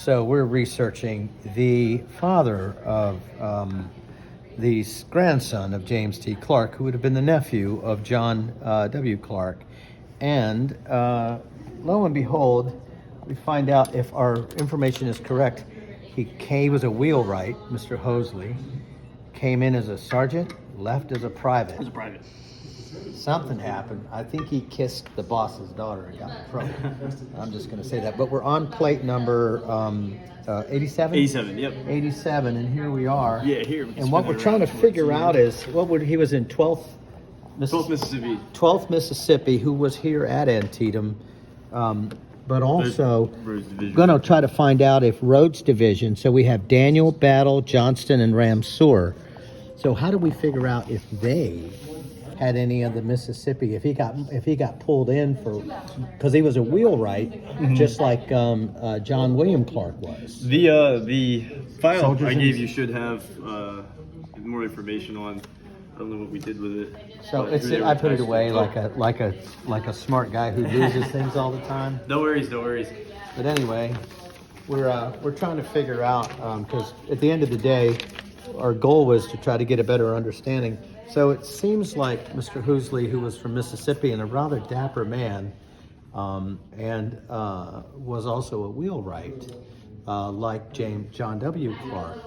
So we're researching the father of the grandson of James T. Clark, who would have been the nephew of John W. Clark. And lo and behold, we find out, if our information is correct, he was a wheelwright, Mr. Hosley, came in as a sergeant, left as a private. As a private. Something happened. I think he kissed the boss's daughter and got in trouble. I'm just going to say that. But we're on plate number 87? 87, yep. 87, and here we are. Yeah, here. And what we're trying to figure out is, he was in 12th Mississippi. 12th Mississippi, who was here at Antietam, but also going to try to find out if Rhodes Division. So we have Daniel, Battle, Johnston, and Ramseur. So how do we figure out if they had any of the Mississippi? If he got pulled in because he was a wheelwright, just like John William Clark was. The file Soldiers I gave you should have more information on. I don't know what we did with it. So I put it away like a smart guy who loses things all the time. No worries. But anyway, we're trying to figure out, because at the end of the day, our goal was to try to get a better understanding. So it seems like Mr. Hosley, who was from Mississippi and a rather dapper man, and was also a wheelwright, like John W. Clark,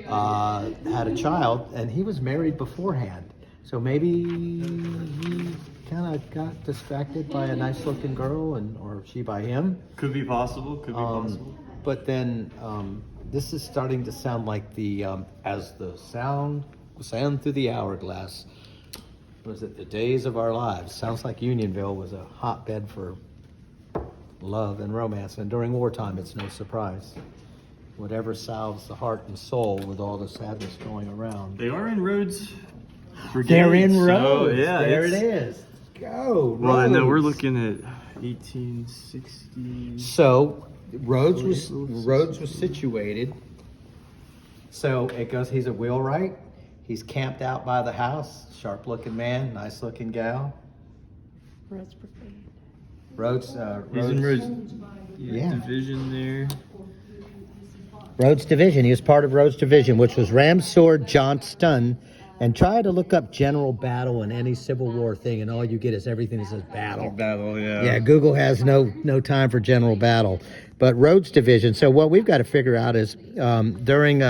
had a child, and he was married beforehand. So maybe he kind of got distracted by a nice-looking girl, or she by him. Could be possible. But then this is starting to sound like as the sound through the hourglass. Was it the days of our lives? Sounds like Unionville was a hotbed for love and romance, and during wartime, it's no surprise. Whatever salves the heart and soul with all the sadness going around. They are in Rhodes Brigade. They're in Rhodes. So, yeah, there it is. Go, well, Rhodes. I know we're looking at 1860. So Rhodes was situated. So it goes. He's a wheelwright. He's camped out by the house. Sharp-looking man, nice-looking gal. Rhodes Brigade. Rhodes. He's in Rhodes. Yeah. Division there. Rhodes Division. He was part of Rhodes Division, which was Ramseur, Johnston, and try to look up General Battle and any Civil War thing, and all you get is everything that says Battle. Battle, yeah. Yeah, Google has no time for General Battle. But Rhodes Division. So what we've got to figure out is during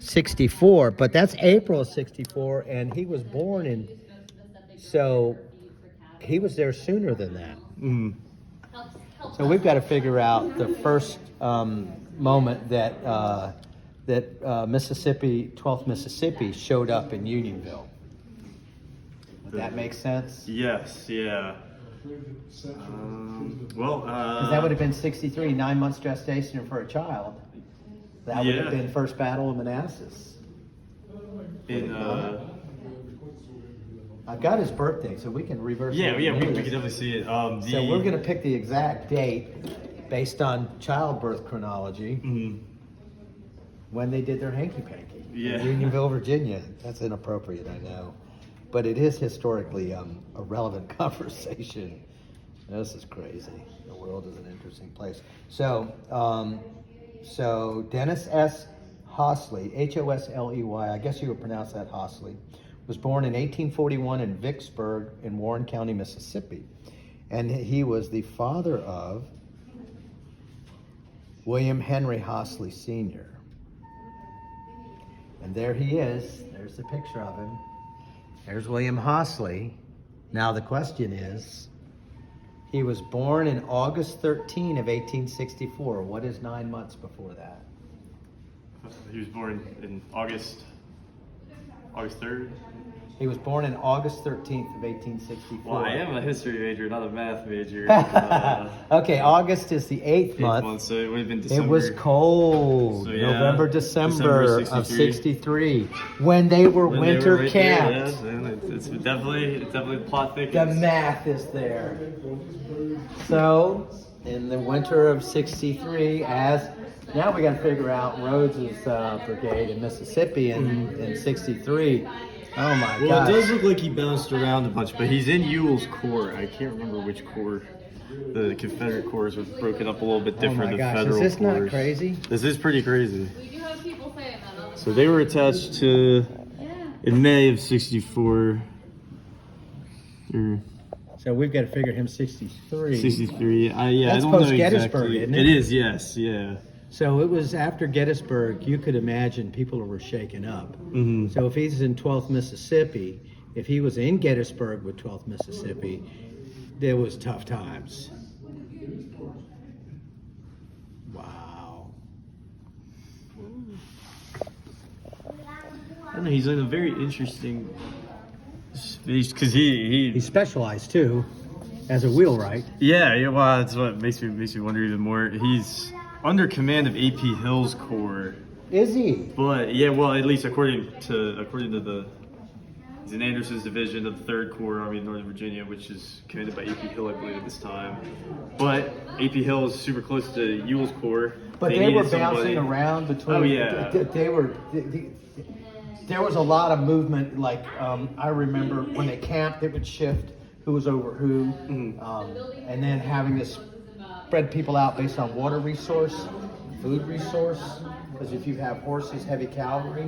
64, but that's April of 64, and he was born in, so he was there sooner than that. Mm. So we've got to figure out the first moment that Mississippi, 12th Mississippi, showed up in Unionville. Would that make sense? Yes, yeah. Because that would have been 63, 9 months gestation for a child. That would have been First Battle of Manassas. I've got his birthday, so we can reverse it. Yeah, we can definitely see it. So we're going to pick the exact date based on childbirth chronology when they did their hanky-panky in Unionville, Virginia. That's inappropriate, I know. But it is historically a relevant conversation. This is crazy. The world is an interesting place. So Dennis S. Hosley, Hosley, I guess you would pronounce that Hosley, was born in 1841 in Vicksburg in Warren County, Mississippi. And he was the father of William Henry Hosley Sr. And there he is. There's the picture of him. There's William Hosley. Now the question is, he was born in August 13 of 1864. What is 9 months before that? He was born in August 3rd. He was born in August 13th of 1864. Well, I am a history major, not a math major. Okay, August is the eighth month. So it would have been December. It was cold. So, yeah, November, December of 63, when they were winter camped. Yeah, it's definitely plot thickens. The math is there. So, in the winter of 63, now we got to figure out Rhodes' brigade in Mississippi in 63. Oh my God. Well, it does look like he bounced around a bunch, but he's in Ewell's Corps. I can't remember which corps. the Confederate Corps was broken up a little bit Oh different my than gosh, Federal is this Corps. not crazy? This is pretty crazy. We do have people saying that on the So they were attached to in May of '64. Or So we've got to figure him 63. 63. Yeah, I That's don't know post-Gettysburg, exactly. isn't it? It is, yes, yeah. So it was after Gettysburg. You could imagine people were shaken up. Mm-hmm. So if he's in 12th Mississippi, if he was in Gettysburg with 12th Mississippi, there was tough times. Wow. I don't know. He's in a very interesting space because he He's specialized too, as a wheelwright. yeah. Well, that's what makes me wonder even more. He's under command of A.P. Hill's Corps, Is he? but yeah, well, at least according to the. He's in Anderson's division of the 3rd Corps Army of Northern Virginia, which is commanded by A.P. Hill, I believe, at this time. But A.P. Hill is super close to Ewell's Corps. But they were bouncing around between. Oh, yeah. They were. There was a lot of movement. Like I remember when they camped, it would shift who was over who, and then having to spread people out based on water resource, food resource. Because if you have horses, heavy cavalry.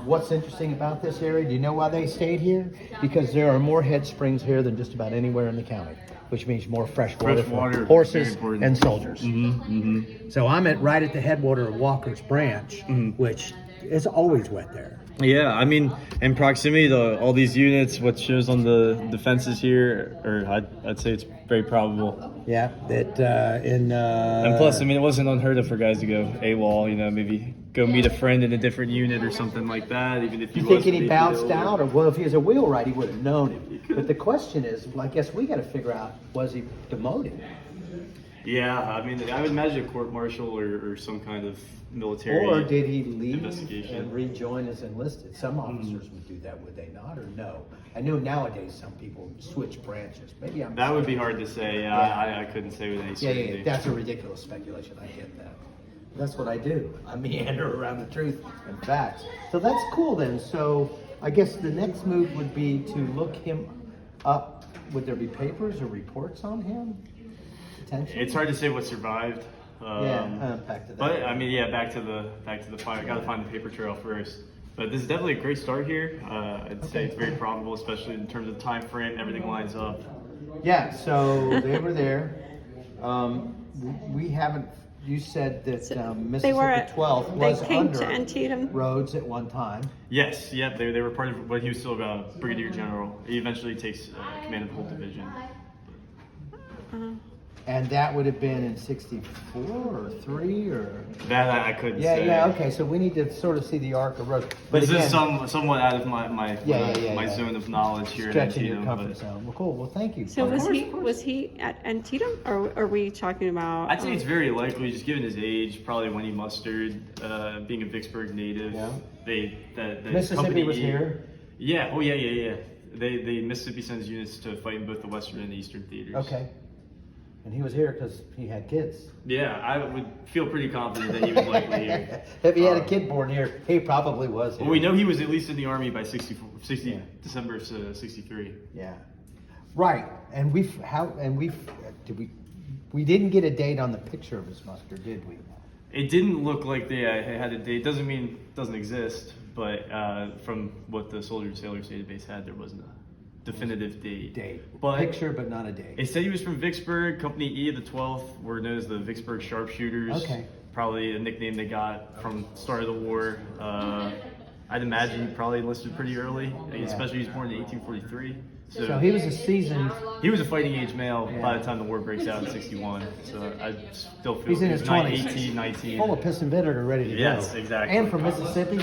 What's interesting about this area? Do you know why they stayed here? Because there are more head springs here than just about anywhere in the county, which means more fresh water for horses and soldiers. So I'm right at the headwater of Walker's Branch, which is always wet there. Yeah, I mean, in proximity to all these units, what shows on the defenses here, or I'd say it's very probable. Yeah, that in. And plus, I mean, it wasn't unheard of for guys to go AWOL, you know, maybe go meet a friend in a different unit or something like that, even if you think he bounced out, or well, if he was a wheelwright, he would have known him. But the question is, well, I guess we got to figure out: was he demoted? Yeah, I mean, I would imagine a court martial or some kind of military. Or did he leave investigation and rejoin as enlisted? Some officers would do that, would they not, or no? I know nowadays some people switch branches. Maybe I'm. That would be hard to say. Yeah, I couldn't say with any certainty. Yeah, that's a ridiculous speculation. I get that. That's what I do. I meander around the truth and facts. So that's cool then. So I guess the next move would be to look him up. Would there be papers or reports on him? Potentially? It's hard to say what survived. Back to that. But I mean, yeah, back to the fire. Got to find the paper trail first. But this is definitely a great start here. I'd say it's very probable, especially in terms of the time frame. Everything lines up. Yeah. So they were there. We haven't. You said that Mississippi 12th was They came under to Antietam. Rhodes at one time. Yes, yeah, they were part of. But he was still a brigadier general. He eventually takes command of the whole division. And that would have been in 64 or 3 or. That I couldn't Yeah, say. yeah, okay. So we need to sort of see the arc of Rhodes. But This again, is somewhat out of my Yeah. zone of knowledge here. stretching in your Antietam, comfort zone. Well, cool. Well, thank you. So Of was course. he at Antietam, or are we talking about? I'd say it's very likely, just given his age, probably when he mustered, being a Vicksburg native. Yeah. The Mississippi company was here. Yeah. Oh yeah. They Mississippi sends units to fight in both the Western and the Eastern theaters. Okay. And he was here because he had kids. Yeah, I would feel pretty confident that he was likely here. If he had a kid born here, he probably was here. Well, we know he was at least in the Army by December of '63. Yeah. Right. And we didn't get a date on the picture of his muster, did we? It didn't look like they had a date. Doesn't mean it doesn't exist, but from what the Soldier and Sailors database had, there wasn't a definitive date. But Picture, but not a date. it said he was from Vicksburg. Company E of the 12th were known as the Vicksburg Sharpshooters. Okay. Probably a nickname they got from the start of the war. I'd imagine he probably enlisted pretty early, especially he was born in 1843. So he was a seasoned. He was a fighting age male Yeah. by the time the war breaks out in '61. So I still feel He's in his 20s. 18, 19. Full of piss and vinegar, ready to go. Yes, exactly. And from Mississippi.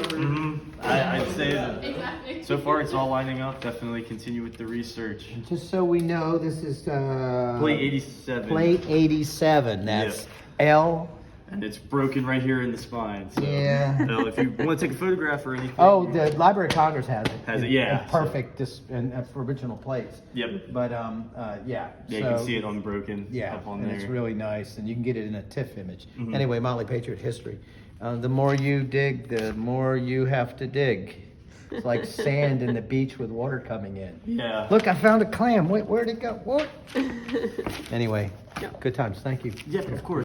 I'd say that so far it's all lining up. Definitely continue with the research. Just so we know, this is Plate 87. Plate 87. That's Yep. L. And it's broken right here in the spine. So, Yeah. if you want to take a photograph or anything. Oh, the Library of Congress has it. Has it, In- yeah. in perfect and original plates. Yep. But yeah. Yeah, you so- can see it unbroken Yeah, up on and there. it's really nice, and you can get it in a TIFF image. Mhm. Anyway, Motley Patriot history. The more you dig, the more you have to dig. It's like sand in the beach with water coming in. Yeah. Look, I found a clam. Wait, where'd it go? What? Anyway, good times. Thank you. Yeah, of course.